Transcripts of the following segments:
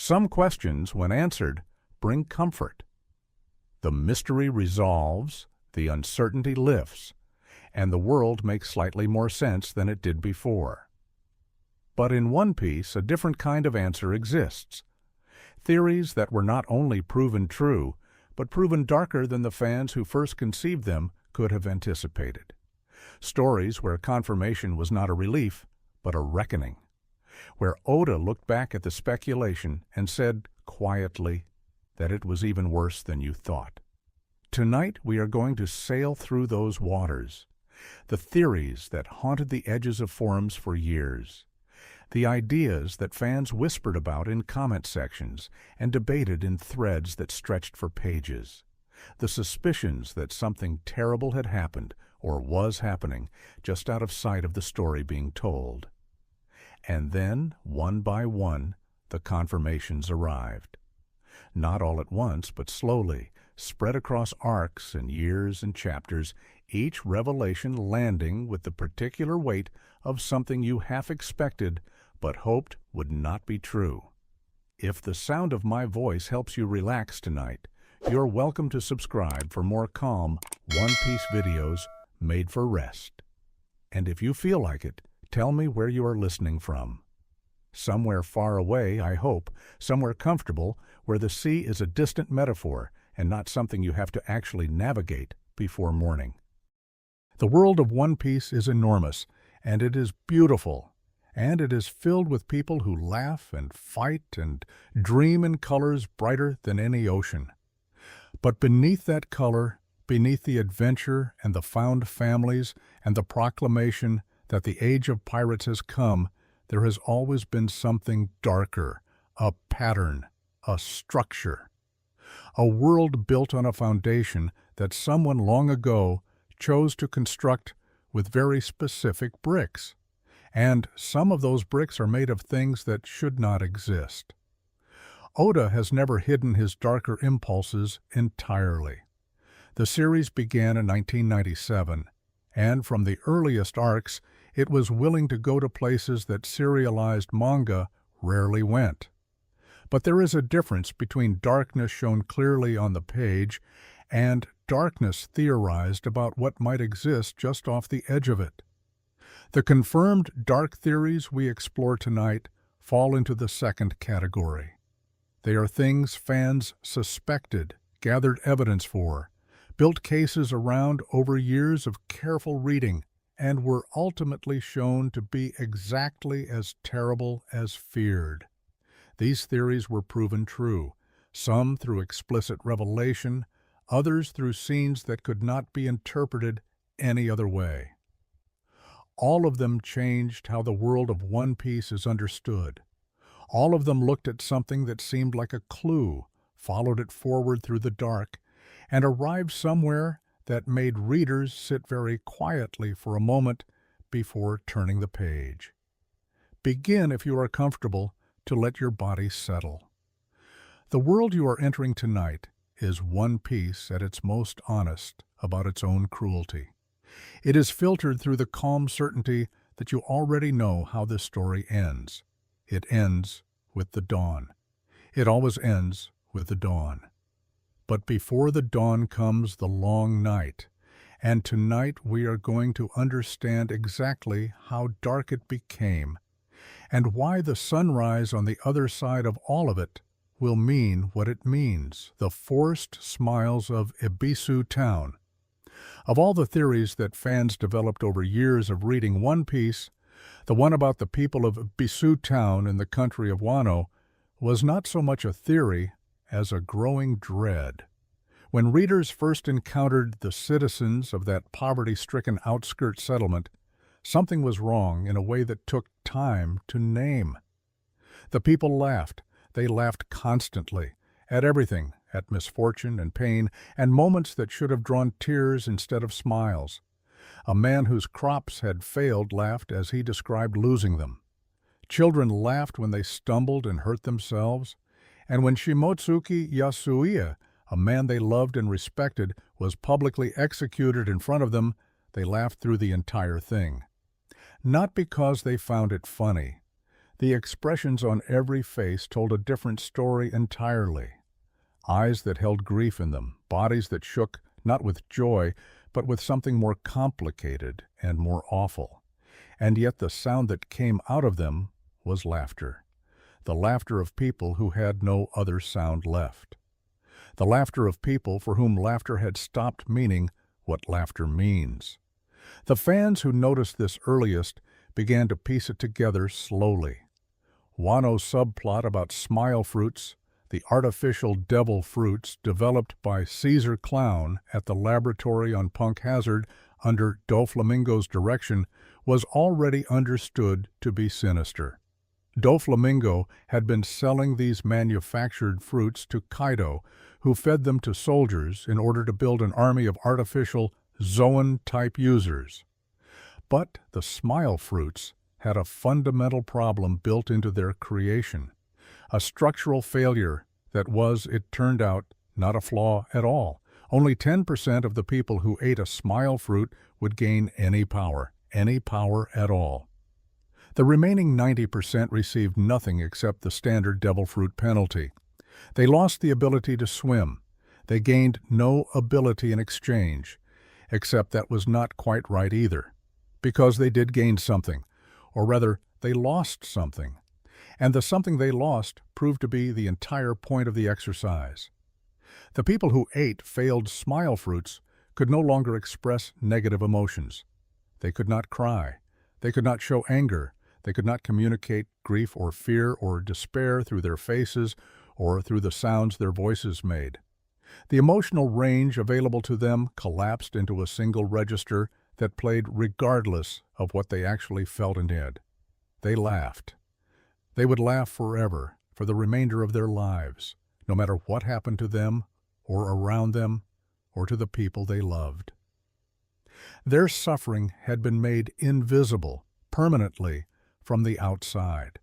Some questions, when answered, bring comfort. The mystery resolves, the uncertainty lifts, and the world makes slightly more sense than it did before. But in One Piece, a different kind of answer exists. Theories that were not only proven true, but proven darker than the fans who first conceived them could have anticipated. Stories where confirmation was not a relief, but a reckoning. Where Oda looked back at the speculation and said, quietly, that it was even worse than you thought. Tonight we are going to sail through those waters. The theories that haunted the edges of forums for years. The ideas that fans whispered about in comment sections and debated in threads that stretched for pages. The suspicions that something terrible had happened or was happening just out of sight of the story being told. And then, one by one, the confirmations arrived. Not all at once, but slowly, spread across arcs and years and chapters, each revelation landing with the particular weight of something you half expected but hoped would not be true. If the sound of my voice helps you relax tonight, you're welcome to subscribe for more calm, One Piece videos made for rest. And if you feel like it, tell me where you are listening from. Somewhere far away, I hope, somewhere comfortable, where the sea is a distant metaphor and not something you have to actually navigate before morning. The world of One Piece is enormous, and it is beautiful, and it is filled with people who laugh and fight and dream in colors brighter than any ocean. But beneath that color, beneath the adventure and the found families and the proclamation that the age of pirates has come, there has always been something darker, a pattern, a structure. A world built on a foundation that someone long ago chose to construct with very specific bricks. And some of those bricks are made of things that should not exist. Oda has never hidden his darker impulses entirely. The series began in 1997, and from the earliest arcs, it was willing to go to places that serialized manga rarely went. But there is a difference between darkness shown clearly on the page and darkness theorized about what might exist just off the edge of it. The confirmed dark theories we explore tonight fall into the second category. They are things fans suspected, gathered evidence for, built cases around over years of careful reading, and were ultimately shown to be exactly as terrible as feared. These theories were proven true, some through explicit revelation, others through scenes that could not be interpreted any other way. All of them changed how the world of One Piece is understood. All of them looked at something that seemed like a clue, followed it forward through the dark, and arrived somewhere that made readers sit very quietly for a moment before turning the page. Begin, if you are comfortable, to let your body settle. The world you are entering tonight is One Piece at its most honest about its own cruelty. It is filtered through the calm certainty that you already know how this story ends. It ends with the dawn. It always ends with the dawn. But before the dawn comes the long night, and tonight we are going to understand exactly how dark it became, and why the sunrise on the other side of all of it will mean what it means, the forced smiles of Ebisu Town. Of all the theories that fans developed over years of reading One Piece, the one about the people of Ebisu Town in the country of Wano was not so much a theory as a growing dread. When readers first encountered the citizens of that poverty-stricken outskirt settlement, something was wrong in a way that took time to name. The people laughed. They laughed constantly, at everything, at misfortune and pain, and moments that should have drawn tears instead of smiles. A man whose crops had failed laughed as he described losing them. Children laughed when they stumbled and hurt themselves, and when Shimotsuki Yasuie, a man they loved and respected, was publicly executed in front of them, they laughed through the entire thing. Not because they found it funny. The expressions on every face told a different story entirely. Eyes that held grief in them, bodies that shook not with joy, but with something more complicated and more awful. And yet the sound that came out of them was laughter. The laughter of people who had no other sound left. The laughter of people for whom laughter had stopped meaning what laughter means. The fans who noticed this earliest began to piece it together slowly. Wano's subplot about smile fruits, the artificial devil fruits developed by Caesar Clown at the laboratory on Punk Hazard under Doflamingo's direction, was already understood to be sinister. Doflamingo had been selling these manufactured fruits to Kaido, who fed them to soldiers in order to build an army of artificial Zoan-type users. But the smile fruits had a fundamental problem built into their creation, a structural failure that was, it turned out, not a flaw at all. Only 10% of the people who ate a smile fruit would gain any power at all. The remaining 90% received nothing except the standard devil fruit penalty. They lost the ability to swim. They gained no ability in exchange, except that was not quite right either, because they did gain something, or rather, they lost something. And the something they lost proved to be the entire point of the exercise. The people who ate failed smile fruits could no longer express negative emotions. They could not cry. They could not show anger. They could not communicate grief or fear or despair through their faces or through the sounds their voices made. The emotional range available to them collapsed into a single register that played regardless of what they actually felt and did. They laughed. They would laugh forever, for the remainder of their lives, no matter what happened to them or around them or to the people they loved. Their suffering had been made invisible, permanently, from the outside.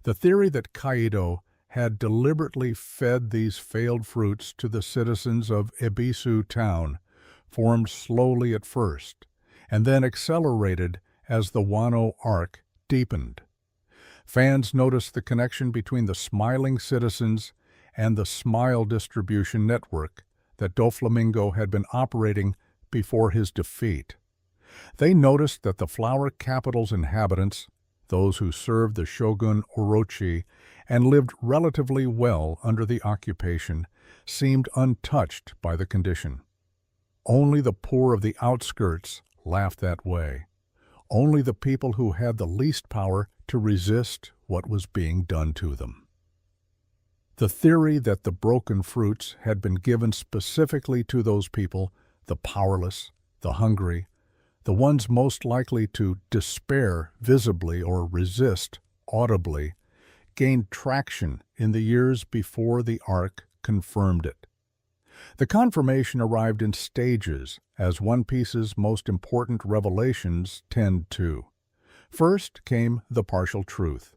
The theory that Kaido had deliberately fed these failed fruits to the citizens of Ebisu town formed slowly at first, and then accelerated as the Wano arc deepened. Fans noticed the connection between the smiling citizens and the smile distribution network that Doflamingo had been operating before his defeat. They noticed that the flower capital's inhabitants, those who served the shogun Orochi and lived relatively well under the occupation, seemed untouched by the condition. Only the poor of the outskirts laughed that way. Only the people who had the least power to resist what was being done to them. The theory that the broken fruits had been given specifically to those people, the powerless, the hungry, the ones most likely to despair visibly or resist audibly, gained traction in the years before the arc confirmed it. The confirmation arrived in stages, as One Piece's most important revelations tend to. First came the partial truth,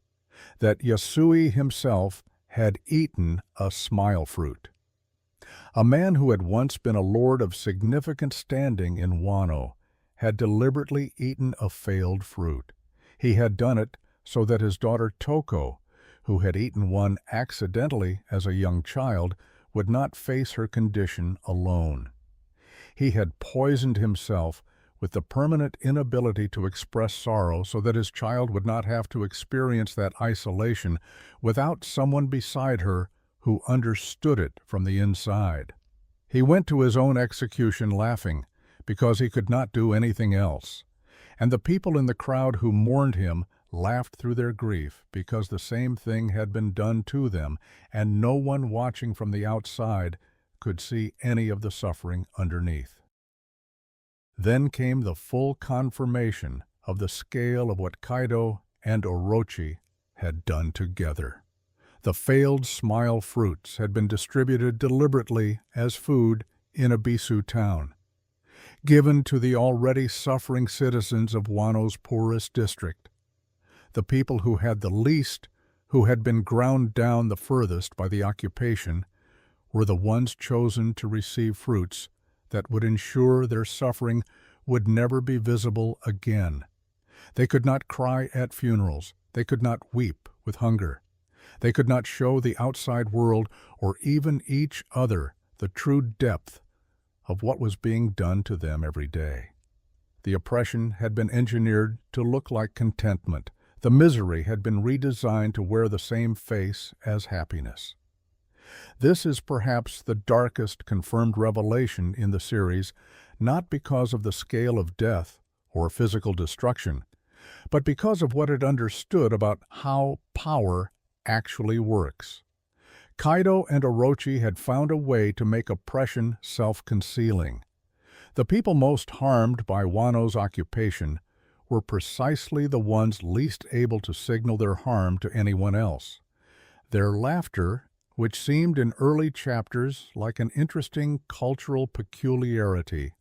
that Yasui himself had eaten a smile fruit. A man who had once been a lord of significant standing in Wano had deliberately eaten a failed fruit. He had done it so that his daughter Toko, who had eaten one accidentally as a young child, would not face her condition alone. He had poisoned himself with the permanent inability to express sorrow so that his child would not have to experience that isolation without someone beside her who understood it from the inside. He went to his own execution laughing, because he could not do anything else. And the people in the crowd who mourned him laughed through their grief because the same thing had been done to them, and no one watching from the outside could see any of the suffering underneath. Then came the full confirmation of the scale of what Kaido and Orochi had done together. The failed smile fruits had been distributed deliberately as food in Ebisu town, given to the already suffering citizens of Wano's poorest district. The people who had the least, who had been ground down the furthest by the occupation, were the ones chosen to receive fruits that would ensure their suffering would never be visible again. They could not cry at funerals. They could not weep with hunger. They could not show the outside world or even each other the true depth of what was being done to them every day. The oppression had been engineered to look like contentment. The misery had been redesigned to wear the same face as happiness. This is perhaps the darkest confirmed revelation in the series, not because of the scale of death or physical destruction, but because of what it understood about how power actually works. Kaido and Orochi had found a way to make oppression self-concealing. The people most harmed by Wano's occupation were precisely the ones least able to signal their harm to anyone else. Their laughter, which seemed in early chapters like an interesting cultural peculiarity,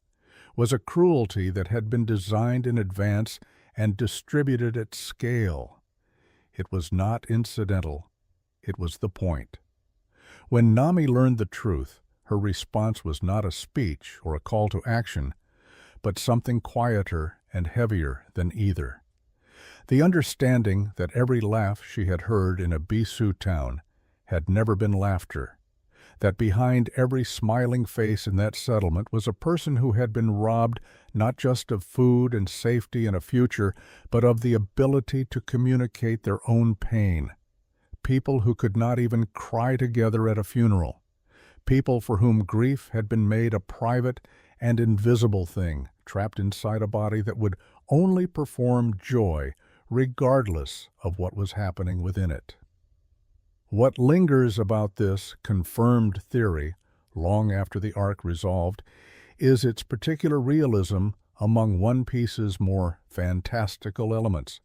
was a cruelty that had been designed in advance and distributed at scale. It was not incidental. It was the point. When Nami learned the truth, her response was not a speech or a call to action, but something quieter and heavier than either. The understanding that every laugh she had heard in a Bisu town had never been laughter, that behind every smiling face in that settlement was a person who had been robbed not just of food and safety and a future, but of the ability to communicate their own pain. People who could not even cry together at a funeral. People for whom grief had been made a private and invisible thing, trapped inside a body that would only perform joy regardless of what was happening within it. What lingers about this confirmed theory, long after the arc resolved, is its particular realism among One Piece's more fantastical elements.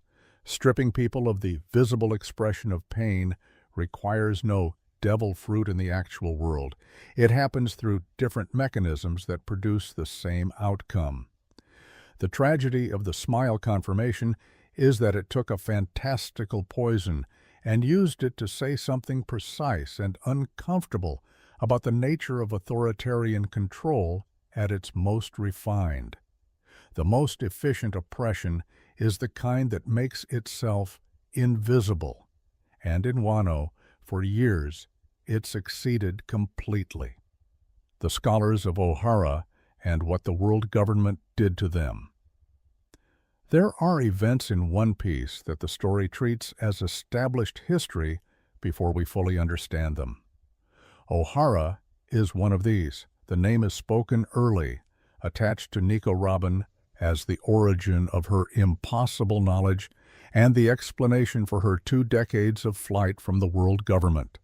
Stripping people of the visible expression of pain requires no devil fruit in the actual world. It happens through different mechanisms that produce the same outcome. The tragedy of the smile confirmation is that it took a fantastical poison and used it to say something precise and uncomfortable about the nature of authoritarian control at its most refined. The most efficient oppression is the kind that makes itself invisible, and in Wano, for years, it succeeded completely. The scholars of Ohara and what the world government did to them. There are events in One Piece that the story treats as established history before we fully understand them. Ohara is one of these. The name is spoken early, attached to Nico Robin as the origin of her impossible knowledge and the explanation for her 2 decades of flight from the world government.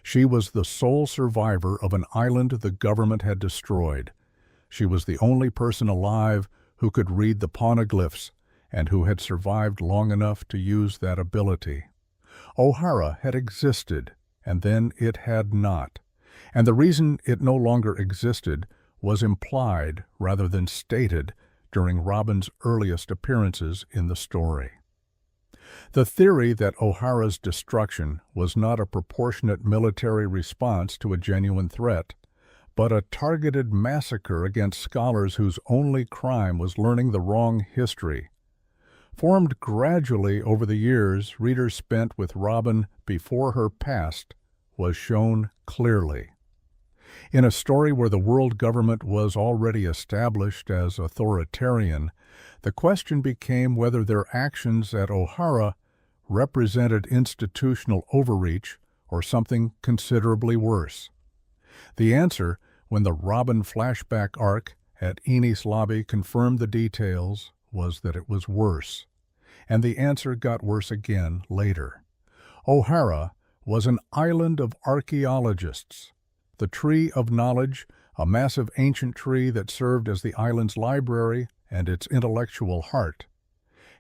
She was the sole survivor of an island the government had destroyed. She was the only person alive who could read the poneglyphs and who had survived long enough to use that ability. Ohara had existed, and then it had not. And the reason it no longer existed was implied rather than stated during Robin's earliest appearances in the story. The theory that Ohara's destruction was not a proportionate military response to a genuine threat, but a targeted massacre against scholars whose only crime was learning the wrong history, formed gradually over the years readers spent with Robin before her past, was shown clearly. In a story where the world government was already established as authoritarian, the question became whether their actions at Ohara represented institutional overreach or something considerably worse. The answer, when the Robin flashback arc at Eni's lobby confirmed the details, was that it was worse. And the answer got worse again later. Ohara was an island of archaeologists. The Tree of Knowledge, a massive ancient tree that served as the island's library and its intellectual heart,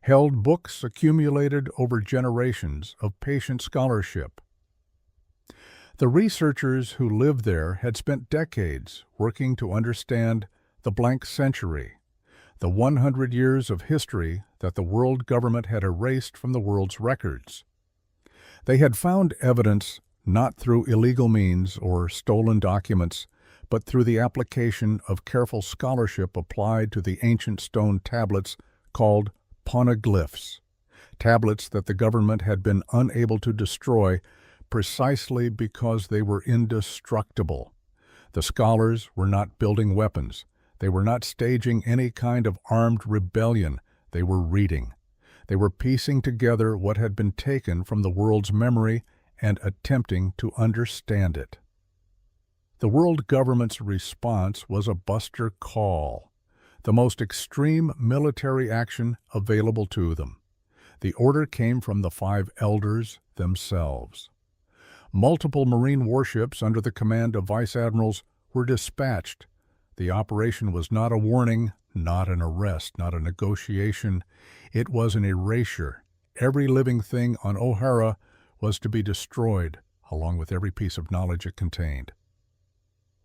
held books accumulated over generations of patient scholarship. The researchers who lived there had spent decades working to understand the blank century, the 100 years of history that the world government had erased from the world's records. They had found evidence not through illegal means or stolen documents, but through the application of careful scholarship applied to the ancient stone tablets called poneglyphs, tablets that the government had been unable to destroy precisely because they were indestructible. The scholars were not building weapons. They were not staging any kind of armed rebellion. They were reading. They were piecing together what had been taken from the world's memory and attempting to understand it. The world government's response was a Buster Call, the most extreme military action available to them. The order came from the 5 elders themselves. Multiple Marine warships under the command of vice admirals were dispatched. The operation was not a warning, not an arrest, not a negotiation. It was an erasure. Every living thing on O'Hara was to be destroyed, along with every piece of knowledge it contained.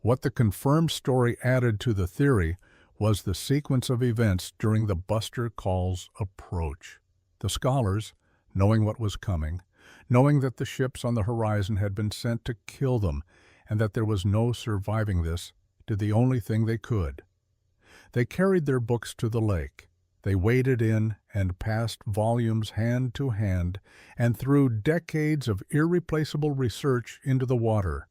What the confirmed story added to the theory was the sequence of events during the Buster Call's approach. The scholars, knowing what was coming, knowing that the ships on the horizon had been sent to kill them and that there was no surviving this, did the only thing they could. They carried their books to the lake. They waded in and passed volumes hand to hand and threw decades of irreplaceable research into the water,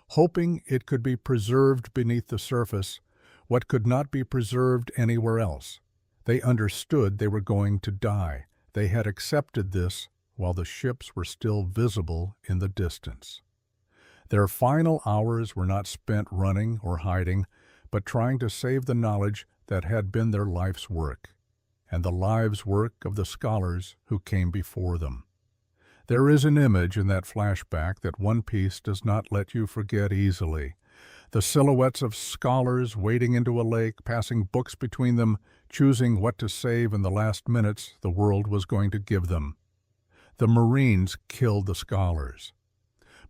hoping it could be preserved beneath the surface, what could not be preserved anywhere else. They understood they were going to die. They had accepted this while the ships were still visible in the distance. Their final hours were not spent running or hiding, but trying to save the knowledge that had been their life's work, and the lives' work of the scholars who came before them. There is an image in that flashback that One Piece does not let you forget easily. The silhouettes of scholars wading into a lake, passing books between them, choosing what to save in the last minutes the world was going to give them. The Marines killed the scholars.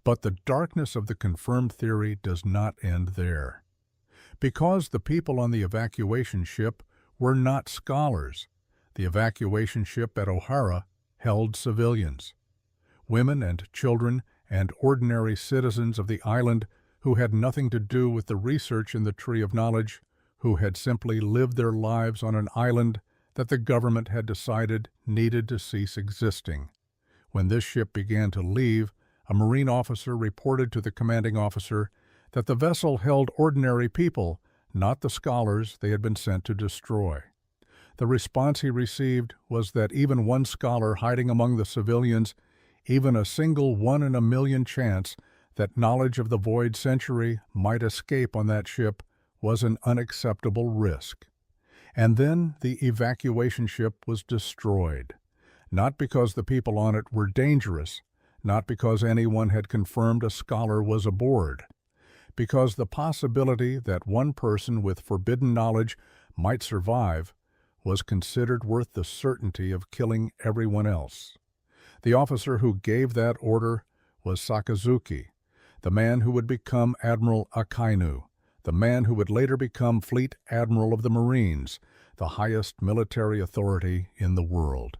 But the darkness of the confirmed theory does not end there. Because the people on the evacuation ship were not scholars, the evacuation ship at O'Hara held civilians. Women and children and ordinary citizens of the island who had nothing to do with the research in the Tree of Knowledge, who had simply lived their lives on an island that the government had decided needed to cease existing. When this ship began to leave, a Marine officer reported to the commanding officer that the vessel held ordinary people, not the scholars they had been sent to destroy. The response he received was that even one scholar hiding among the civilians, even a single 1 in a million chance that knowledge of the void century might escape on that ship, was an unacceptable risk. And then the evacuation ship was destroyed, not because the people on it were dangerous, not because anyone had confirmed a scholar was aboard, because the possibility that one person with forbidden knowledge might survive was considered worth the certainty of killing everyone else. The officer who gave that order was Sakazuki, the man who would become Admiral Akainu, the man who would later become Fleet Admiral of the Marines, the highest military authority in the world.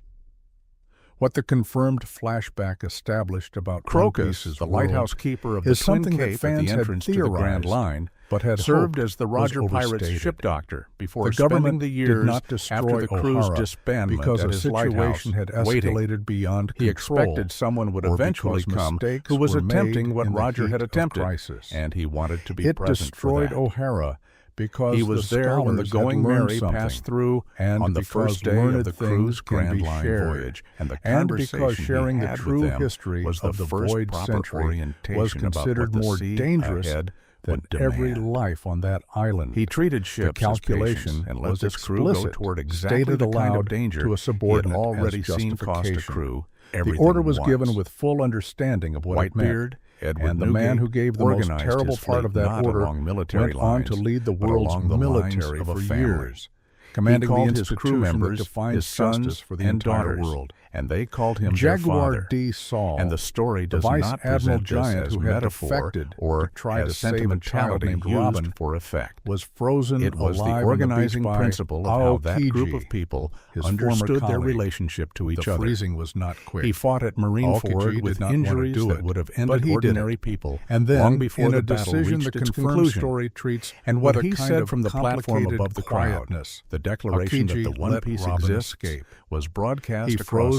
What the confirmed flashback established about Crocus, the lighthouse keeper of the Twin Cape at the entrance to the Grand Line, but had served as the Roger Pirate's ship doctor before the government spending the years did not destroy after the crew's O'Hara disbandment because at a his situation lighthouse, had waiting. escalated beyond He control, expected someone would or eventually because come mistakes who was were attempting made what in the Roger heat had of attempted, crisis. and he wanted to be It present destroyed for that. O'Hara because He was the there when the scholars Going had learned Mary something, passed through and on the because first day learned of the things cruise can Grand be Line shared, voyage, and the and because conversation sharing he the had true with them history was of the the first void proper century orientation was about considered what the more sea dangerous ahead than would every demand. life on that island. He treated The ships as calculation patients and let was this crew go explicit, toward exactly stated the kind aloud of danger to a subordinate he had already as seen cost a justification. crew The everything order was once. given with full understanding of what it meant, Whitebeard, Edward and the man Newgate who gave the most organized terrible his part fleet of that not order along military went on to lines, lead the but world's along the lines military of a for family. years, He commanding the called his institution crew that members defines his sons justice for the and entire daughters, world. and they called him their Jaguar father. D. Saul, And the story the does Vice not Admiral present this Giant as who had metaphor defected or to try as to save a child sentimentality named used Robin, for effect. was frozen It was the alive organizing on the beach by principle of how that group Aokiji, of people his former understood their colleague. relationship to each The other. freezing was not quick. He fought at Marineford Aokiji with did not want to injuries do that it, would have but ended he did ordinary it. people And then, long before in the a battle decision, reached the its confirmed conclusion. story treats And what with a he kind said of from the platform complicated above the crowd, quietness. the declaration that Aokiji the One let Piece Robin exists, escape. was broadcast He across froze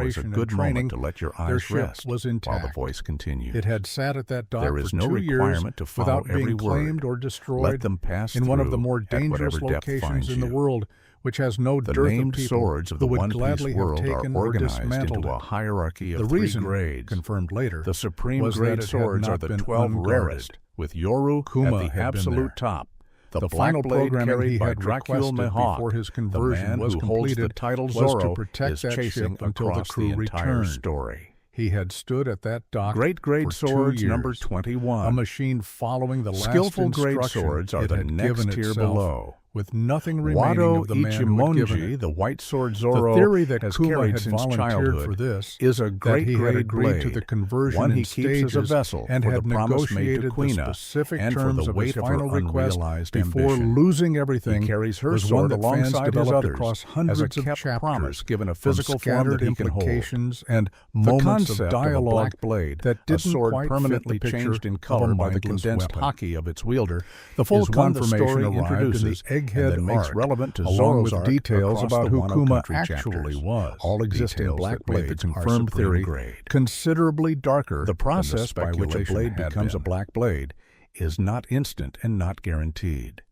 preparation a good and training, moment to let your their eyes ship rest was while intact. the voice continued. It had sat at that dock There is for no 2 years requirement to follow without every being claimed word. or destroyed Let them pass in one of the through more at dangerous whatever depth locations finds in the you. world, which has no The dearth of named people swords of who the would One Piece gladly have world are taken or organized dismantled into a it. hierarchy of The 3 reason, grades. confirmed later, The supreme was that grade it had swords not are the been 12 unguarded. rarest, with Yoru Kuma at the had been absolute there. top. The final programming he had requested before his conversion was completed the title Zorro to protect that ship until the crew returned. Story. He had stood at that dock Great grade for 2 swords years, number 21. a machine following the last Skillful grade instruction swords are it the had next given tier itself, below. with nothing remaining Wado of the man who had given Ichimonji, it. the white sword The Zorro, theory that has Kuma carried had since volunteered childhood for this is a that great he had grade agreed blade, to the conversion one he in keeps as a stages vessel and for had the promise made to negotiated the Quina specific and for terms the of weight his of her final request unrealized before ambition. losing everything. He carries her was sword one that fans alongside his developed others across as a hundreds of kept chapters, promise given a from physical form that scattered he can hold. implications and The moments of concept of a dialogue black blade, that a didn't sword quite permanently fit the picture changed in of a color by the mindless condensed weapon. haki of its wielder, The full is one the confirmation story arrived in introduces the Egghead and then makes arc, relevant to along Zoro's with arc details across about the who Wano Kuma country actually chapters. was. All existing Details black that made blades the are confirmed supreme theory grade. considerably darker The process than the by which a speculation blade had becomes a been. black blade is not instant and not guaranteed.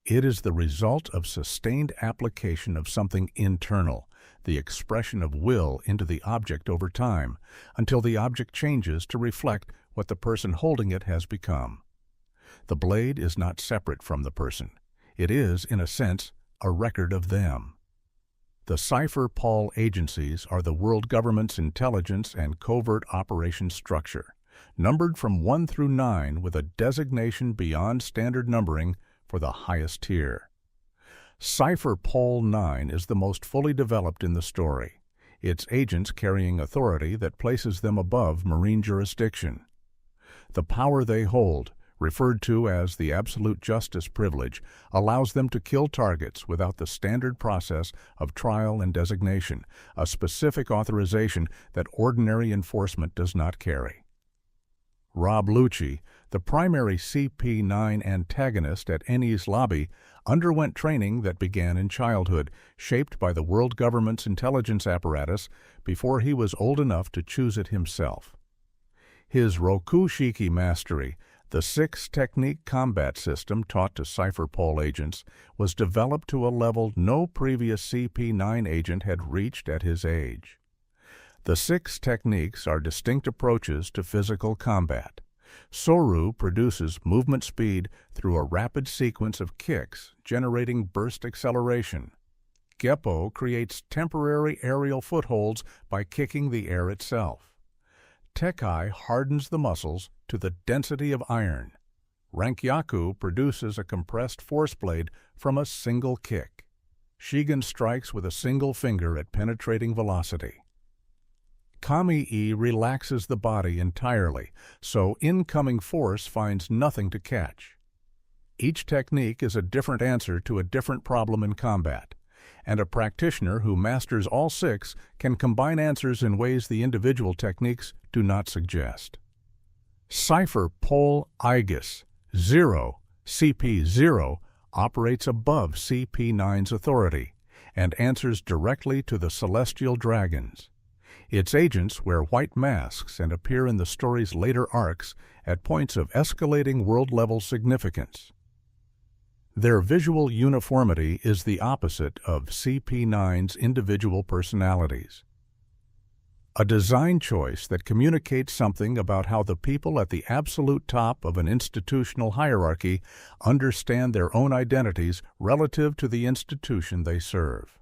It is the result of sustained application of something internal, the expression of will into the object over time, until the object changes to reflect what the person holding it has become. The blade is not separate from the person. It is, in a sense, a record of them. The Cipher Paul agencies are the world government's intelligence and covert operations structure, numbered from 1 through 9 with a designation beyond standard numbering for the highest tier. Cipher Pole 9 is the most fully developed in the story, its agents carrying authority that places them above marine jurisdiction. The power they hold, referred to as the absolute justice privilege, allows them to kill targets without the standard process of trial and designation, a specific authorization that ordinary enforcement does not carry. Rob Lucci, the primary CP9 antagonist at Eni's lobby, underwent training that began in childhood, shaped by the world government's intelligence apparatus before he was old enough to choose it himself. His Rokushiki mastery, the 6-technique combat system taught to Cipher Pole agents, was developed to a level no previous CP9 agent had reached at his age. The 6 techniques are distinct approaches to physical combat. Soru produces movement speed through a rapid sequence of kicks, generating burst acceleration. Geppo creates temporary aerial footholds by kicking the air itself. Tekai hardens the muscles to the density of iron. Rankyaku produces a compressed force blade from a single kick. Shigen strikes with a single finger at penetrating velocity. Kami-e relaxes the body entirely, so incoming force finds nothing to catch. Each technique is a different answer to a different problem in combat, and a practitioner who masters all 6 can combine answers in ways the individual techniques do not suggest. Cipher Pole Aegis 0, CP0, operates above CP9's authority and answers directly to the celestial dragons. Its agents wear white masks and appear in the story's later arcs at points of escalating world-level significance. Their visual uniformity is the opposite of CP9's individual personalities. A design choice that communicates something about how the people at the absolute top of an institutional hierarchy understand their own identities relative to the institution they serve.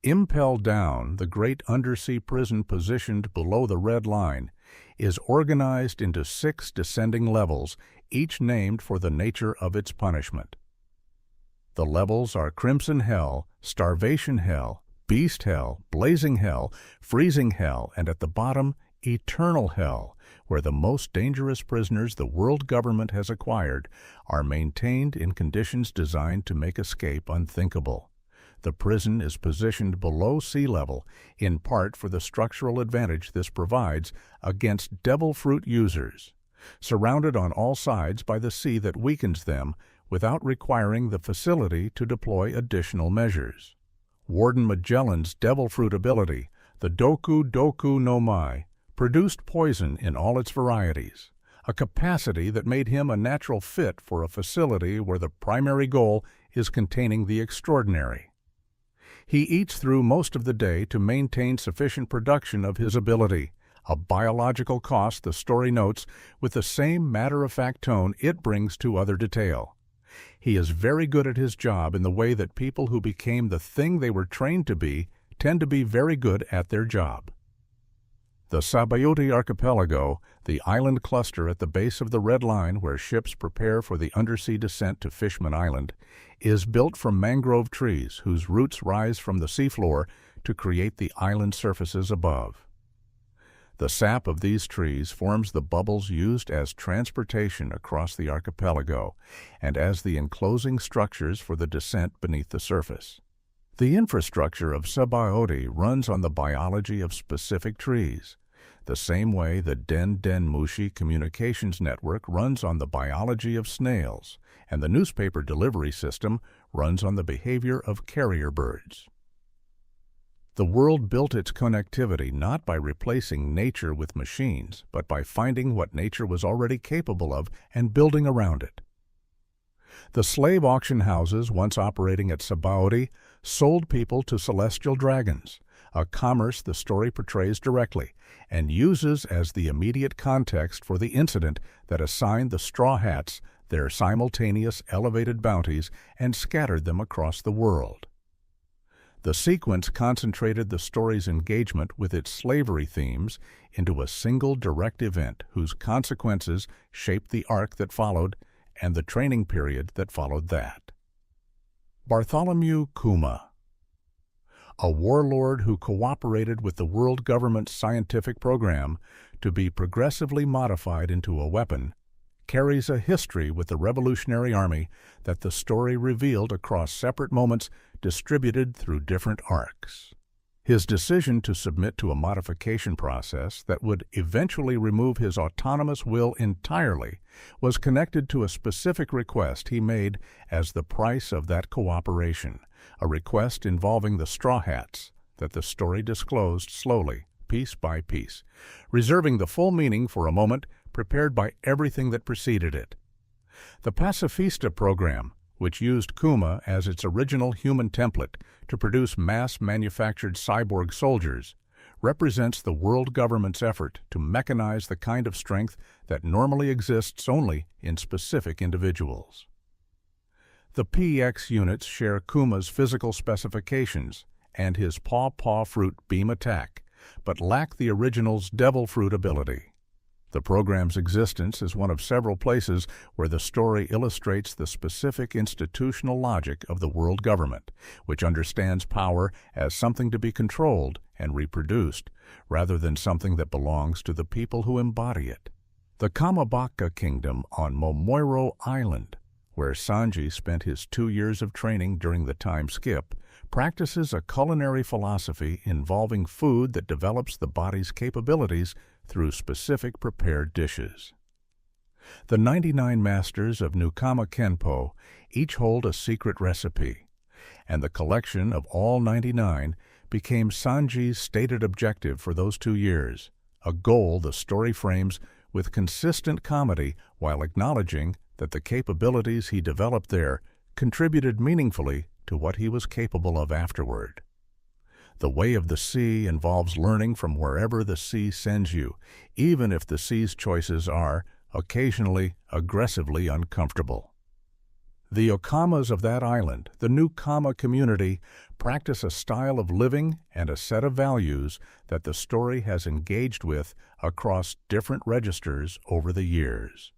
Impel Down, the great undersea prison positioned below the red line, is organized into 6 descending levels, each named for the nature of its punishment. The levels are Crimson Hell, Starvation Hell, Beast Hell, Blazing Hell, Freezing Hell, and at the bottom, Eternal Hell, where the most dangerous prisoners the world government has acquired are maintained in conditions designed to make escape unthinkable. The prison is positioned below sea level, in part for the structural advantage this provides against devil fruit users, surrounded on all sides by the sea that weakens them without requiring the facility to deploy additional measures. Warden Magellan's devil fruit ability, the Doku Doku no Mai, produced poison in all its varieties, a capacity that made him a natural fit for a facility where the primary goal is containing the extraordinary. He eats through most of the day to maintain sufficient production of his ability, a biological cost the story notes with the same matter-of-fact tone it brings to other detail. He is very good at his job in the way that people who became the thing they were trained to be tend to be very good at their job. The Sabaody Archipelago, the island cluster at the base of the Red Line where ships prepare for the undersea descent to Fishman Island, is built from mangrove trees whose roots rise from the seafloor to create the island surfaces above. The sap of these trees forms the bubbles used as transportation across the archipelago and as the enclosing structures for the descent beneath the surface. The infrastructure of Sabaody runs on the biology of specific trees, the same way the Den Mushi communications network runs on the biology of snails, and the newspaper delivery system runs on the behavior of carrier birds. The world built its connectivity not by replacing nature with machines, but by finding what nature was already capable of and building around it. The slave auction houses once operating at Sabaody sold people to celestial dragons, a commerce the story portrays directly and uses as the immediate context for the incident that assigned the Straw Hats their simultaneous elevated bounties and scattered them across the world. The sequence concentrated the story's engagement with its slavery themes into a single direct event whose consequences shaped the arc that followed and the training period that followed that. Bartholomew Kuma, a warlord who cooperated with the world government's scientific program to be progressively modified into a weapon, carries a history with the Revolutionary Army that the story revealed across separate moments distributed through different arcs. His decision to submit to a modification process that would eventually remove his autonomous will entirely was connected to a specific request he made as the price of that cooperation, a request involving the Straw Hats that the story disclosed slowly, piece by piece, reserving the full meaning for a moment prepared by everything that preceded it. The Pacifista program, which used Kuma as its original human template to produce mass-manufactured cyborg soldiers, represents the world government's effort to mechanize the kind of strength that normally exists only in specific individuals. The PX units share Kuma's physical specifications and his paw fruit beam attack, but lack the original's devil fruit ability. The program's existence is one of several places where the story illustrates the specific institutional logic of the world government, which understands power as something to be controlled and reproduced, rather than something that belongs to the people who embody it. The Kamabaka Kingdom on Momoiro Island, where Sanji spent his 2 years of training during the time skip, practices a culinary philosophy involving food that develops the body's capabilities through specific prepared dishes. The 99 masters of Nukama Kenpo each hold a secret recipe, and the collection of all 99 became Sanji's stated objective for those 2 years, a goal the story frames with consistent comedy while acknowledging that the capabilities he developed there contributed meaningfully to what he was capable of afterward. The way of the sea involves learning from wherever the sea sends you, even if the sea's choices are, occasionally, aggressively uncomfortable. The Okamas of that island, the new Kama community, practice a style of living and a set of values that the story has engaged with across different registers over the years.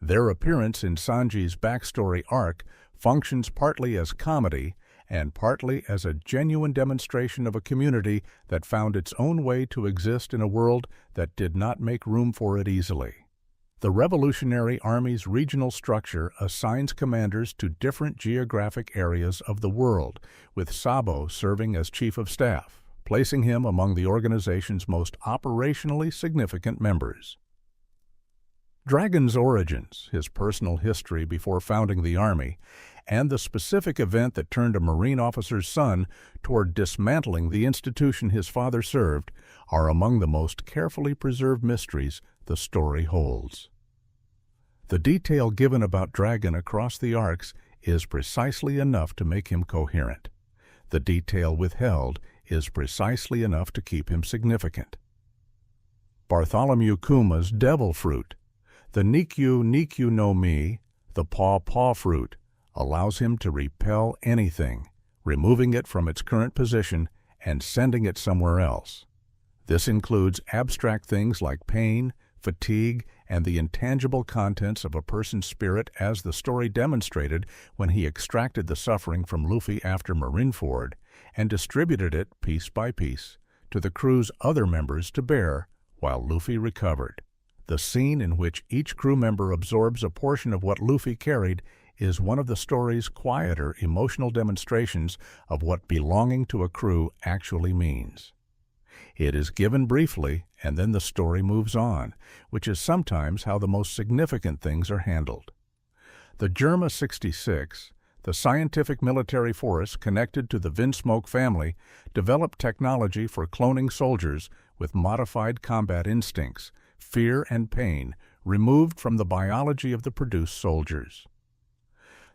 Their appearance in Sanji's backstory arc functions partly as comedy and partly as a genuine demonstration of a community that found its own way to exist in a world that did not make room for it easily. The Revolutionary Army's regional structure assigns commanders to different geographic areas of the world, with Sabo serving as Chief of Staff, placing him among the organization's most operationally significant members. Dragon's origins, his personal history before founding the Army, and the specific event that turned a Marine officer's son toward dismantling the institution his father served, are among the most carefully preserved mysteries the story holds. The detail given about Dragon across the arcs is precisely enough to make him coherent. The detail withheld is precisely enough to keep him significant. Bartholomew Kuma's devil fruit, the Nikyu no Mi, the The paw fruit allows him to repel anything, removing it from its current position and sending it somewhere else. This includes abstract things like pain, fatigue, and the intangible contents of a person's spirit, as the story demonstrated when he extracted the suffering from Luffy after Marineford and distributed it piece by piece to the crew's other members to bear while Luffy recovered. The scene in which each crew member absorbs a portion of what Luffy carried is one of the story's quieter emotional demonstrations of what belonging to a crew actually means. It is given briefly, and then the story moves on, which is sometimes how the most significant things are handled. The Germa 66, the scientific military force connected to the Vinsmoke family, developed technology for cloning soldiers with modified combat instincts, fear and pain removed from the biology of the produced soldiers.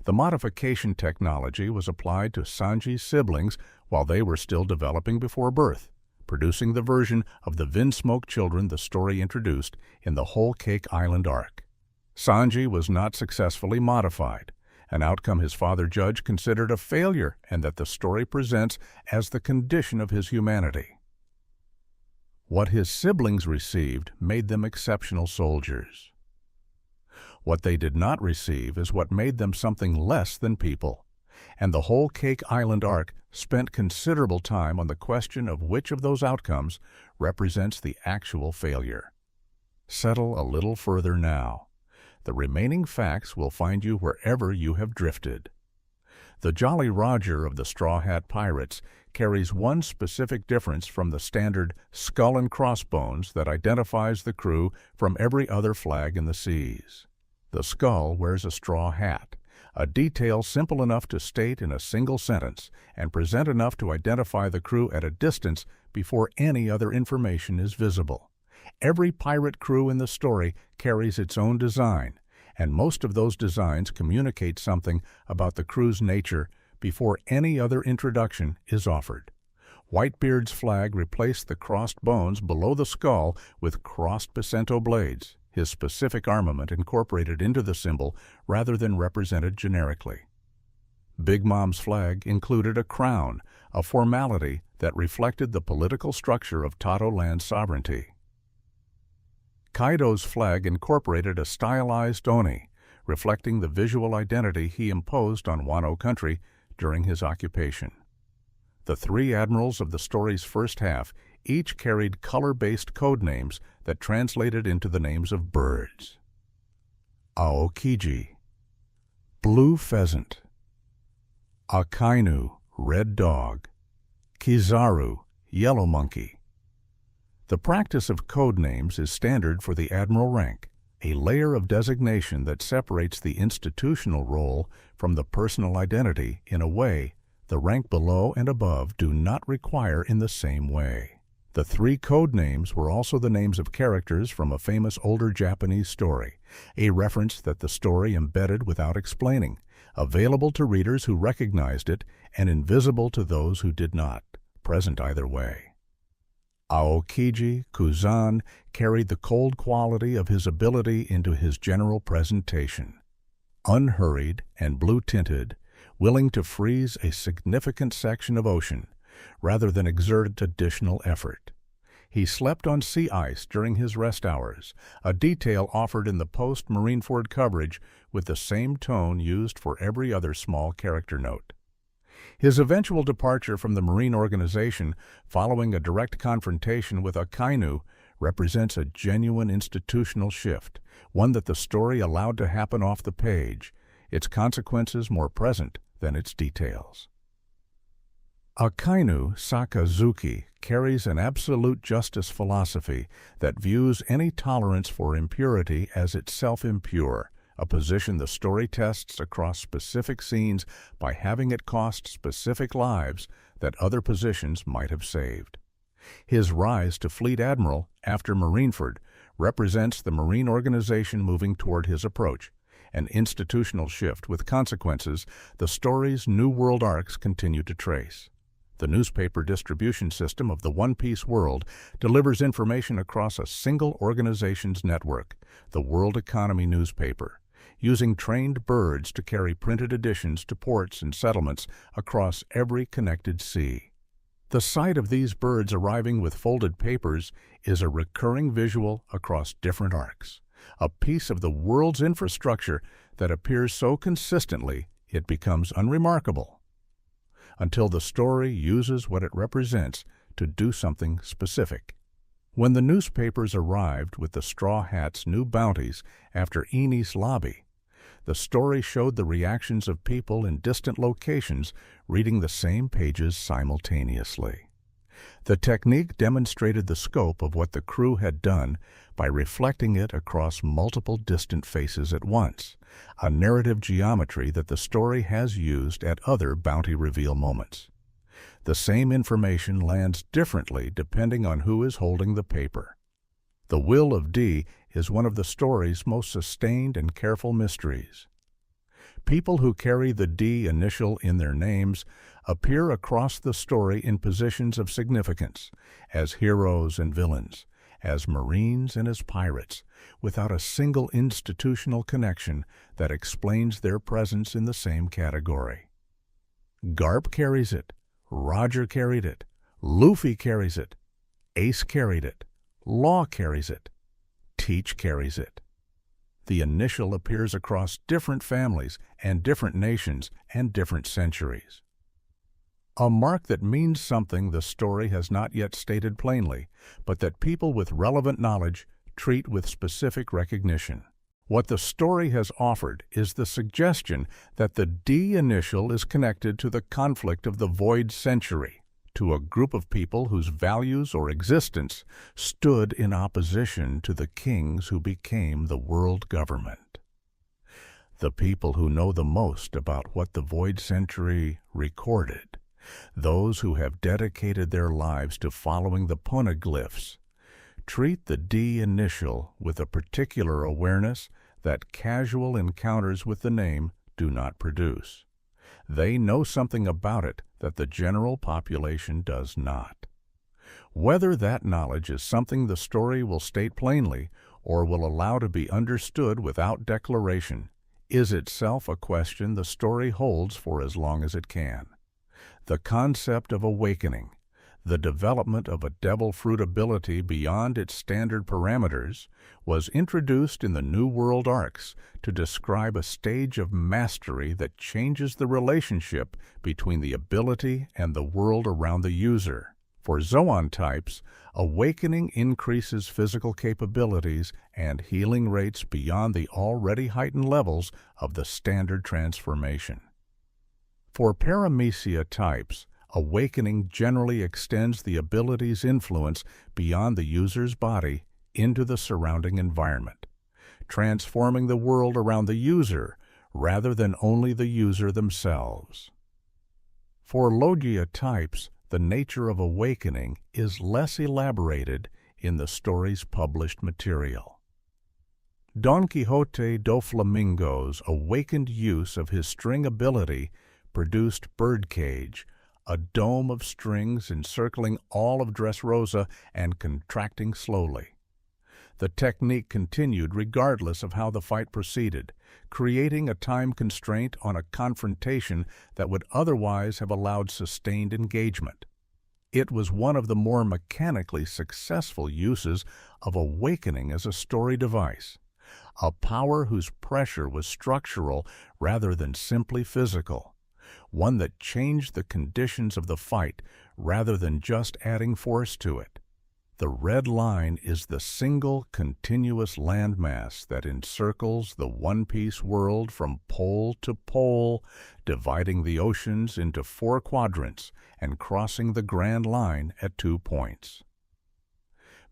The modification technology was applied to Sanji's siblings while they were still developing before birth, producing the version of the Vinsmoke children the story introduced in the Whole Cake Island arc. Sanji was not successfully modified, an outcome his father Judge considered a failure and that the story presents as the condition of his humanity. What his siblings received made them exceptional soldiers. What they did not receive is what made them something less than people, and the Whole Cake Island arc spent considerable time on the question of which of those outcomes represents the actual failure. Settle a little further now. The remaining facts will find you wherever you have drifted. The Jolly Roger of the Straw Hat Pirates carries one specific difference from the standard skull and crossbones that identifies the crew from every other flag in the seas. The skull wears a straw hat, a detail simple enough to state in a single sentence and present enough to identify the crew at a distance before any other information is visible. Every pirate crew in the story carries its own design, and most of those designs communicate something about the crew's nature before any other introduction is offered. Whitebeard's flag replaced the crossed bones below the skull with crossed Picento blades, his specific armament incorporated into the symbol rather than represented generically. Big Mom's flag included a crown, a formality that reflected the political structure of Tato land sovereignty. Kaido's flag incorporated a stylized oni, reflecting the visual identity he imposed on Wano country during his occupation. The three admirals of the story's first half each carried color-based code names that translated into the names of birds. Aokiji, blue pheasant. Akainu, red dog. Kizaru, yellow monkey. The practice of code names is standard for the admiral rank, a layer of designation that separates the institutional role from the personal identity in a way the rank below and above do not require in the same way. The three code names were also the names of characters from a famous older Japanese story, a reference that the story embedded without explaining, available to readers who recognized it and invisible to those who did not, present either way. Aokiji Kuzan carried the cold quality of his ability into his general presentation. Unhurried and blue-tinted, willing to freeze a significant section of ocean, rather than exert additional effort. He slept on sea ice during his rest hours, a detail offered in the post-Marineford coverage with the same tone used for every other small character note. His eventual departure from the Marine Organization following a direct confrontation with Akainu represents a genuine institutional shift, one that the story allowed to happen off the page, its consequences more present than its details. Akainu Sakazuki carries an absolute justice philosophy that views any tolerance for impurity as itself impure, a position the story tests across specific scenes by having it cost specific lives that other positions might have saved. His rise to Fleet Admiral after Marineford represents the Marine Organization moving toward his approach, an institutional shift with consequences the story's New World arcs continue to trace. The newspaper distribution system of the One Piece world delivers information across a single organization's network, the World Economy newspaper, using trained birds to carry printed editions to ports and settlements across every connected sea. The sight of these birds arriving with folded papers is a recurring visual across different arcs, a piece of the world's infrastructure that appears so consistently it becomes unremarkable, until the story uses what it represents to do something specific. When the newspapers arrived with the Straw Hats' new bounties after Eni's lobby, the story showed the reactions of people in distant locations reading the same pages simultaneously. The technique demonstrated the scope of what the crew had done by reflecting it across multiple distant faces at once, a narrative geometry that the story has used at other bounty reveal moments. The same information lands differently depending on who is holding the paper. The will of D is one of the story's most sustained and careful mysteries. People who carry the D initial in their names appear across the story in positions of significance, as heroes and villains, as Marines and as pirates, without a single institutional connection that explains their presence in the same category. Garp carries it, Roger carried it, Luffy carries it, Ace carried it, Law carries it, Teach carries it. The initial appears across different families and different nations and different centuries. A mark that means something the story has not yet stated plainly, but that people with relevant knowledge treat with specific recognition. What the story has offered is the suggestion that the D initial is connected to the conflict of the Void Century, to a group of people whose values or existence stood in opposition to the kings who became the world government. The people who know the most about what the Void Century recorded, those who have dedicated their lives to following the poneglyphs, treat the D initial with a particular awareness that casual encounters with the name do not produce. They know something about it that the general population does not. Whether that knowledge is something the story will state plainly or will allow to be understood without declaration is itself a question the story holds for as long as it can. The concept of awakening, the development of a devil fruit ability beyond its standard parameters, was introduced in the New World arcs to describe a stage of mastery that changes the relationship between the ability and the world around the user. For Zoan types, awakening increases physical capabilities and healing rates beyond the already heightened levels of the standard transformation. For Paramecia types, awakening generally extends the ability's influence beyond the user's body into the surrounding environment, transforming the world around the user rather than only the user themselves. For Logia types, the nature of awakening is less elaborated in the story's published material. Don Quixote do Flamingo's awakened use of his string ability produced Birdcage, a dome of strings encircling all of Dressrosa and contracting slowly. The technique continued regardless of how the fight proceeded, creating a time constraint on a confrontation that would otherwise have allowed sustained engagement. It was one of the more mechanically successful uses of awakening as a story device, a power whose pressure was structural rather than simply physical, one that changed the conditions of the fight rather than just adding force to it. The red line is the single continuous landmass that encircles the one-piece world from pole to pole, dividing the oceans into 4 quadrants and crossing the Grand Line at 2 points.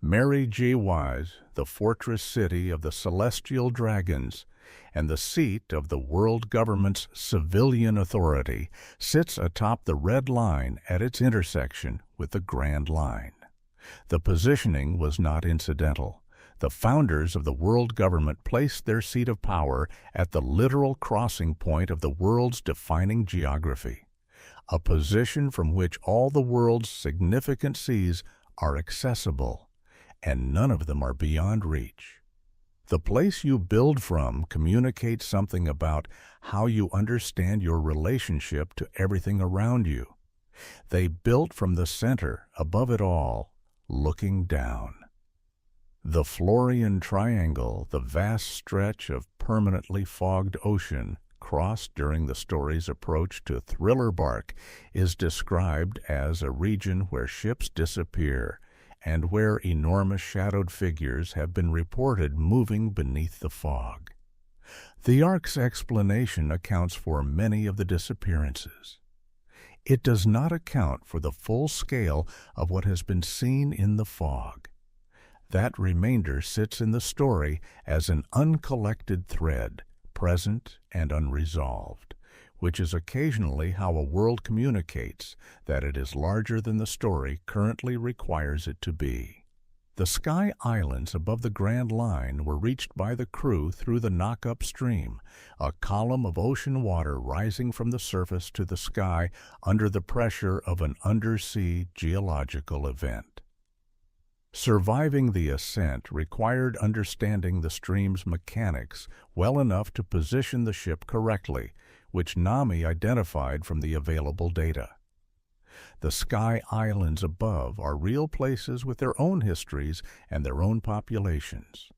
Mary G. Wise, the fortress city of the celestial dragons and the seat of the world government's civilian authority, sits atop the red line at its intersection with the Grand Line. The positioning was not incidental. The founders of the world government placed their seat of power at the literal crossing point of the world's defining geography, a position from which all the world's significant seas are accessible, and none of them are beyond reach. The place you build from communicates something about how you understand your relationship to everything around you. They built from the center, above it all, looking down. The Florian Triangle, the vast stretch of permanently fogged ocean crossed during the story's approach to Thriller Bark, is described as a region where ships disappear and where enormous shadowed figures have been reported moving beneath the fog. The arc's explanation accounts for many of the disappearances. It does not account for the full scale of what has been seen in the fog. That remainder sits in the story as an uncollected thread, present and unresolved, which is occasionally how a world communicates that it is larger than the story currently requires it to be. The Sky Islands above the Grand Line were reached by the crew through the knock-up stream, a column of ocean water rising from the surface to the sky under the pressure of an undersea geological event. Surviving the ascent required understanding the stream's mechanics well enough to position the ship correctly, which NAMI identified from the available data. The Sky Islands above are real places with their own histories and their own populations.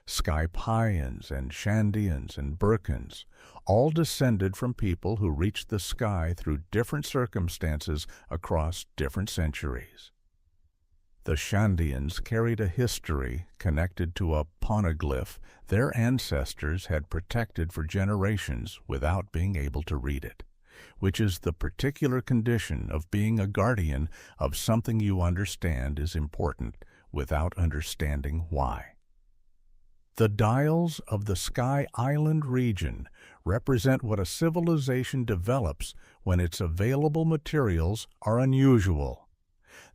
Skypians and Shandians and Burkans, all descended from people who reached the sky through different circumstances across different centuries. The Shandians carried a history connected to a poneglyph their ancestors had protected for generations without being able to read it, which is the particular condition of being a guardian of something you understand is important without understanding why. The dials of the Sky Island region represent what a civilization develops when its available materials are unusual.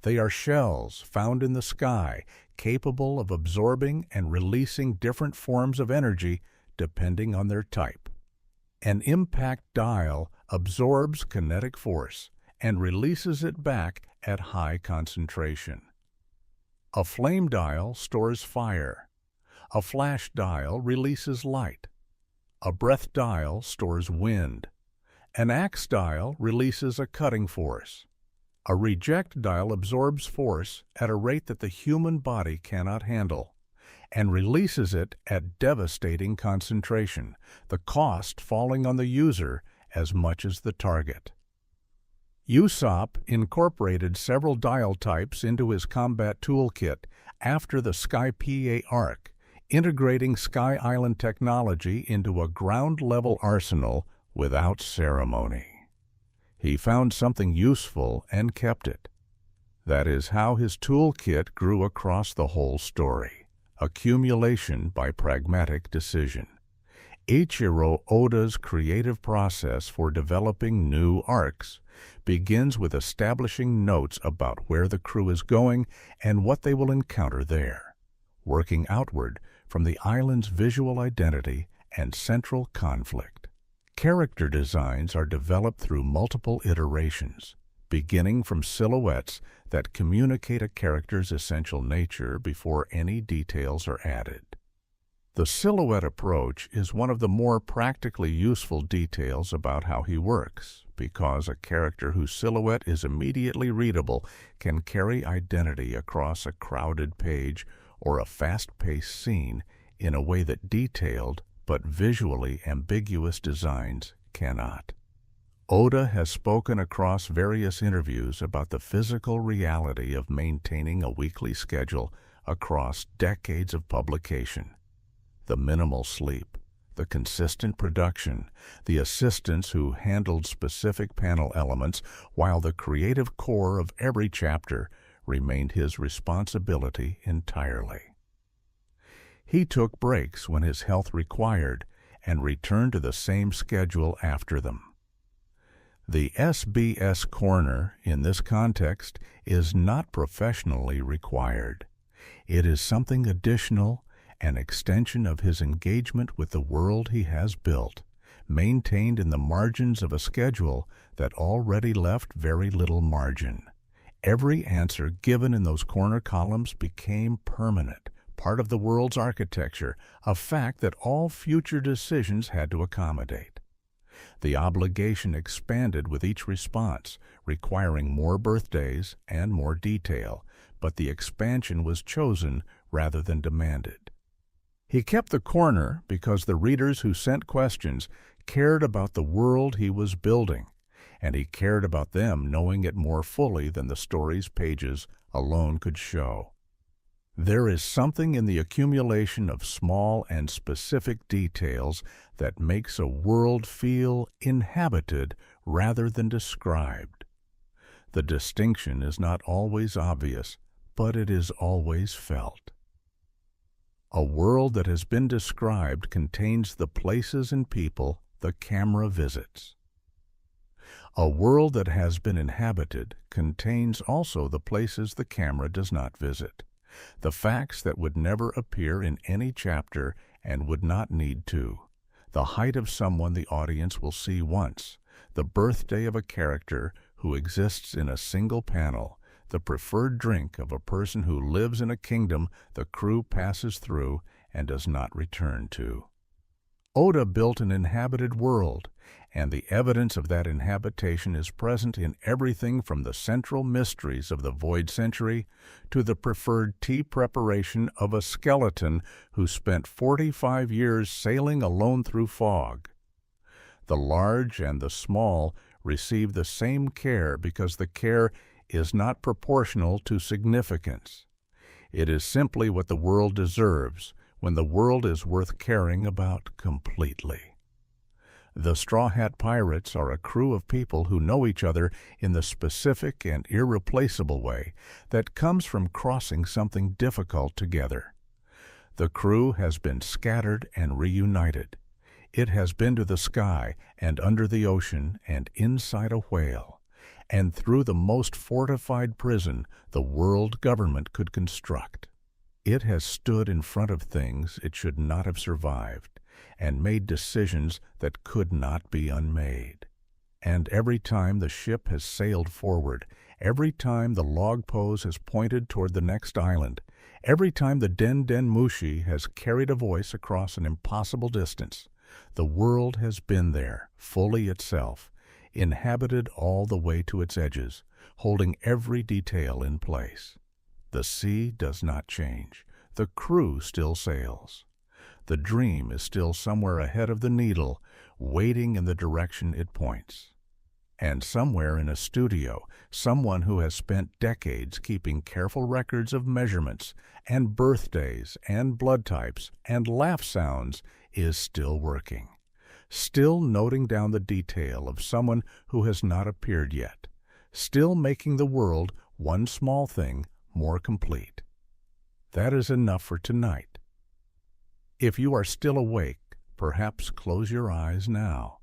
They are shells found in the sky, capable of absorbing and releasing different forms of energy depending on their type. An impact dial absorbs kinetic force and releases it back at high concentration. A flame dial stores fire. A flash dial releases light. A breath dial stores wind. An axe dial releases a cutting force. A reject dial absorbs force at a rate that the human body cannot handle and releases it at devastating concentration, the cost falling on the user as much as the target. Usopp incorporated several dial types into his combat toolkit after the Skypiea arc, integrating Sky Island technology into a ground-level arsenal without ceremony. He found something useful and kept it. That is how his toolkit grew across the whole story, accumulation by pragmatic decision. Eiichiro Oda's creative process for developing new arcs begins with establishing notes about where the crew is going and what they will encounter there, working outward from the island's visual identity and central conflict. Character designs are developed through multiple iterations, beginning from silhouettes that communicate a character's essential nature before any details are added. The silhouette approach is one of the more practically useful details about how he works, because a character whose silhouette is immediately readable can carry identity across a crowded page or a fast-paced scene in a way that detailed but visually ambiguous designs cannot. Oda has spoken across various interviews about the physical reality of maintaining a weekly schedule across decades of publication. The minimal sleep, the consistent production, the assistants who handled specific panel elements, while the creative core of every chapter remained his responsibility entirely. He took breaks when his health required and returned to the same schedule after them. The SBS corner in this context is not professionally required. It is something additional, an extension of his engagement with the world he has built, maintained in the margins of a schedule that already left very little margin. Every answer given in those corner columns became permanent, part of the world's architecture, a fact that all future decisions had to accommodate. The obligation expanded with each response, requiring more birthdays and more detail, but the expansion was chosen rather than demanded. He kept the corner because the readers who sent questions cared about the world he was building, and he cared about them knowing it more fully than the story's pages alone could show. There is something in the accumulation of small and specific details that makes a world feel inhabited rather than described. The distinction is not always obvious, but it is always felt. A world that has been described contains the places and people the camera visits. A world that has been inhabited contains also the places the camera does not visit, the facts that would never appear in any chapter and would not need to, the height of someone the audience will see once, the birthday of a character who exists in a single panel, the preferred drink of a person who lives in a kingdom the crew passes through and does not return to. Oda built an inhabited world, and the evidence of that inhabitation is present in everything from the central mysteries of the Void Century to the preferred tea preparation of a skeleton who spent 45 years sailing alone through fog. The large and the small receive the same care because the care is not proportional to significance. It is simply what the world deserves when the world is worth caring about completely. The Straw Hat Pirates are a crew of people who know each other in the specific and irreplaceable way that comes from crossing something difficult together. The crew has been scattered and reunited. It has been to the sky and under the ocean and inside a whale, and through the most fortified prison the world government could construct. It has stood in front of things it should not have survived, and made decisions that could not be unmade. And every time the ship has sailed forward, every time the log pose has pointed toward the next island, every time the Den Den Mushi has carried a voice across an impossible distance, the world has been there, fully itself, inhabited all the way to its edges, holding every detail in place. The sea does not change. The crew still sails. The dream is still somewhere ahead of the needle, waiting in the direction it points. And somewhere in a studio, someone who has spent decades keeping careful records of measurements and birthdays and blood types and laugh sounds is still working, still noting down the detail of someone who has not appeared yet, still making the world one small thing more complete. That is enough for tonight. If you are still awake, perhaps close your eyes now.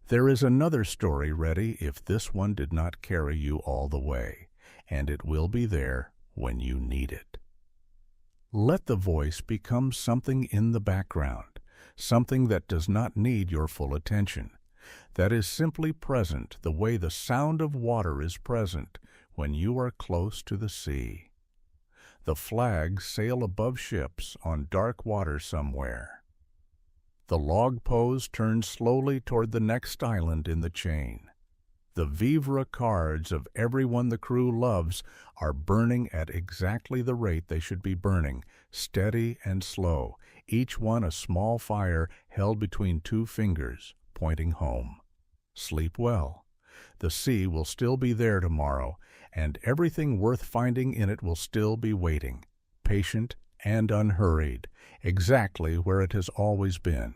There is another story ready if this one did not carry you all the way, and it will be there when you need it. Let the voice become something in the background, something that does not need your full attention, that is simply present the way the sound of water is present when you are close to the sea. The flags sail above ships on dark water somewhere. The log pose turns slowly toward the next island in the chain. The vivre cards of everyone the crew loves are burning at exactly the rate they should be burning, steady and slow, each one a small fire held between two fingers, pointing home. Sleep well. The sea will still be there tomorrow, and everything worth finding in it will still be waiting, patient and unhurried, exactly where it has always been.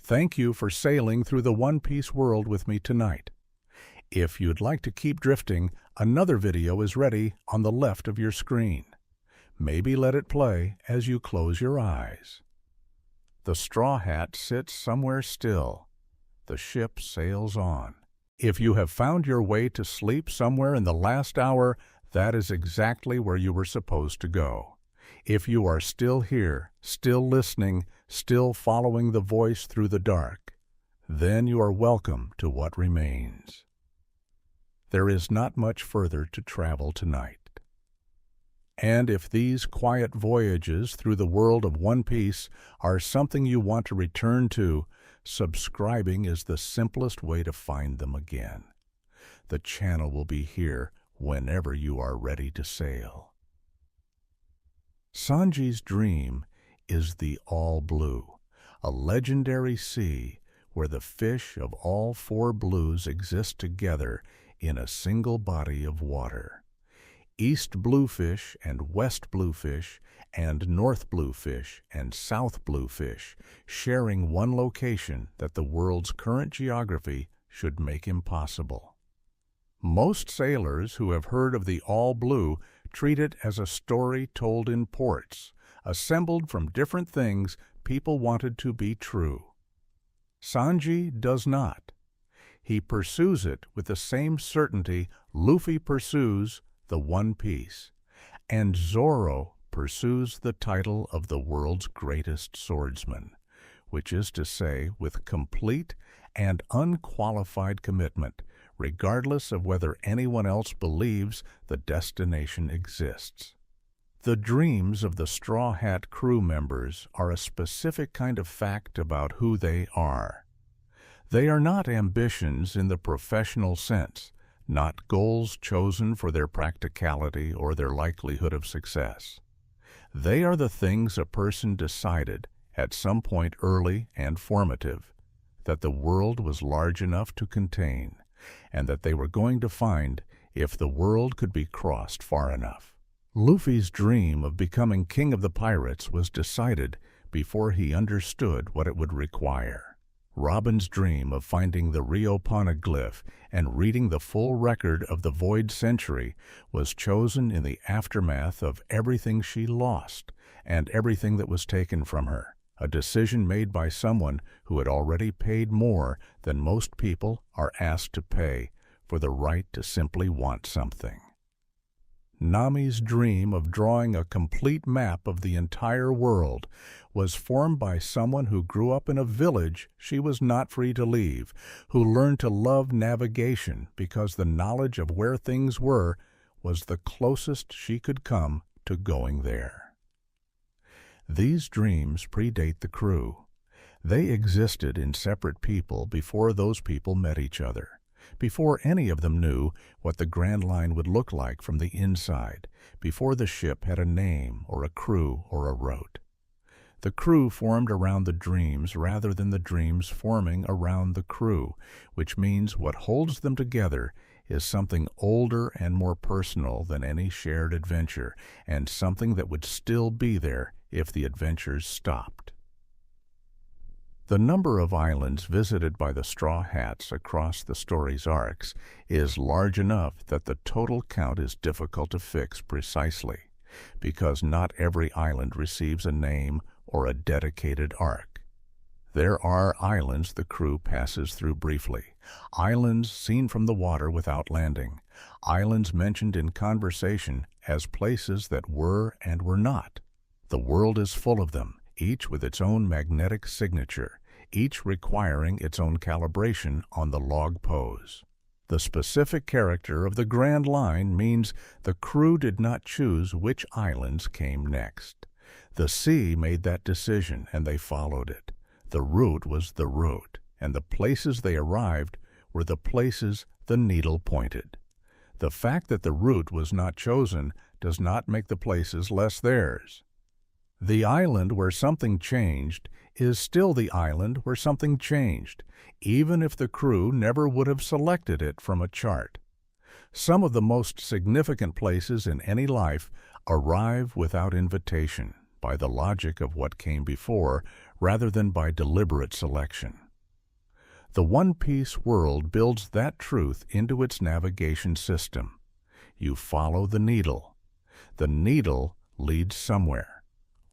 Thank you for sailing through the One Piece world with me tonight. If you'd like to keep drifting, another video is ready on the left of your screen. Maybe let it play as you close your eyes. The Straw Hat sits somewhere still. The ship sails on. If you have found your way to sleep somewhere in the last hour, that is exactly where you were supposed to go. If you are still here, still listening, still following the voice through the dark, then you are welcome to what remains. There is not much further to travel tonight. And if these quiet voyages through the world of One Piece are something you want to return to, subscribing is the simplest way to find them again. The channel will be here whenever you are ready to sail. Sanji's dream is the All Blue, a legendary sea where the fish of all four blues exist together in a single body of water. East Bluefish and West Bluefish and North Bluefish and South Bluefish sharing one location that the world's current geography should make impossible. Most sailors who have heard of the All Blue treat it as a story told in ports, assembled from different things people wanted to be true. Sanji does not. He pursues it with the same certainty Luffy pursues the One Piece, and Zoro pursues the title of the world's greatest swordsman, which is to say with complete and unqualified commitment, regardless of whether anyone else believes the destination exists. The dreams of the Straw Hat crew members are a specific kind of fact about who they are. They are not ambitions in the professional sense, not goals chosen for their practicality or their likelihood of success. They are the things a person decided at some point early and formative that the world was large enough to contain, and that they were going to find if the world could be crossed far enough. Luffy's dream of becoming king of the pirates was decided before he understood what it would require. Robin's dream of finding the Rio Poneglyph and reading the full record of the Void Century was chosen in the aftermath of everything she lost and everything that was taken from her, a decision made by someone who had already paid more than most people are asked to pay for the right to simply want something. Nami's dream of drawing a complete map of the entire world was formed by someone who grew up in a village she was not free to leave, who learned to love navigation because the knowledge of where things were was the closest she could come to going there. These dreams predate the crew. They existed in separate people before those people met each other, before any of them knew what the Grand Line would look like from the inside, before the ship had a name or a crew or a route. The crew formed around the dreams rather than the dreams forming around the crew, which means what holds them together is something older and more personal than any shared adventure, and something that would still be there if the adventures stopped. The number of islands visited by the Straw Hats across the story's arcs is large enough that the total count is difficult to fix precisely, because not every island receives a name or a dedicated arc. There are islands the crew passes through briefly, islands seen from the water without landing, islands mentioned in conversation as places that were and were not. The world is full of them, each with its own magnetic signature, each requiring its own calibration on the log pose. The specific character of the Grand Line means the crew did not choose which islands came next. The sea made that decision, and they followed it. The route was the route, and the places they arrived were the places the needle pointed. The fact that the route was not chosen does not make the places less theirs. The island where something changed is still the island where something changed, even if the crew never would have selected it from a chart. Some of the most significant places in any life arrive without invitation, by the logic of what came before, rather than by deliberate selection. The One Piece world builds that truth into its navigation system. You follow the needle. The needle leads somewhere.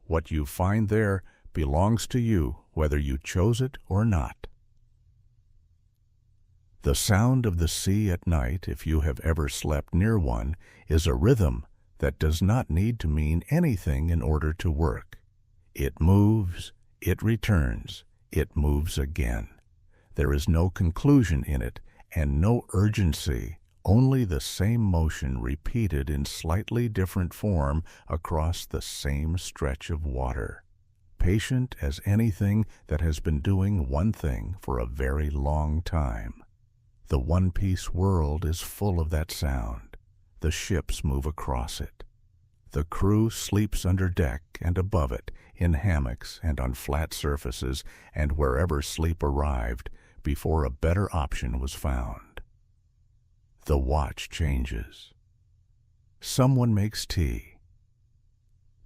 What you find there belongs to you, whether you chose it or not. The sound of the sea at night, if you have ever slept near one, is a rhythm that does not need to mean anything in order to work. It moves, it returns, it moves again. There is no conclusion in it and no urgency only the same motion repeated in slightly different form across the same stretch of water, patient as anything that has been doing one thing for a very long time. The one-piece world is full of that sound. The ships move across it. The crew sleeps under deck and above it, in hammocks and on flat surfaces and wherever sleep arrived before a better option was found. The watch changes. Someone makes tea.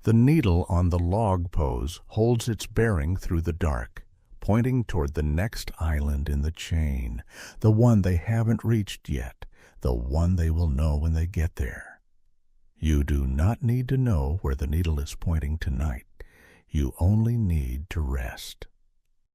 The needle on the log pose holds its bearing through the dark, pointing toward the next island in the chain, the one they haven't reached yet, the one they will know when they get there. You do not need to know where the needle is pointing tonight. You only need to rest.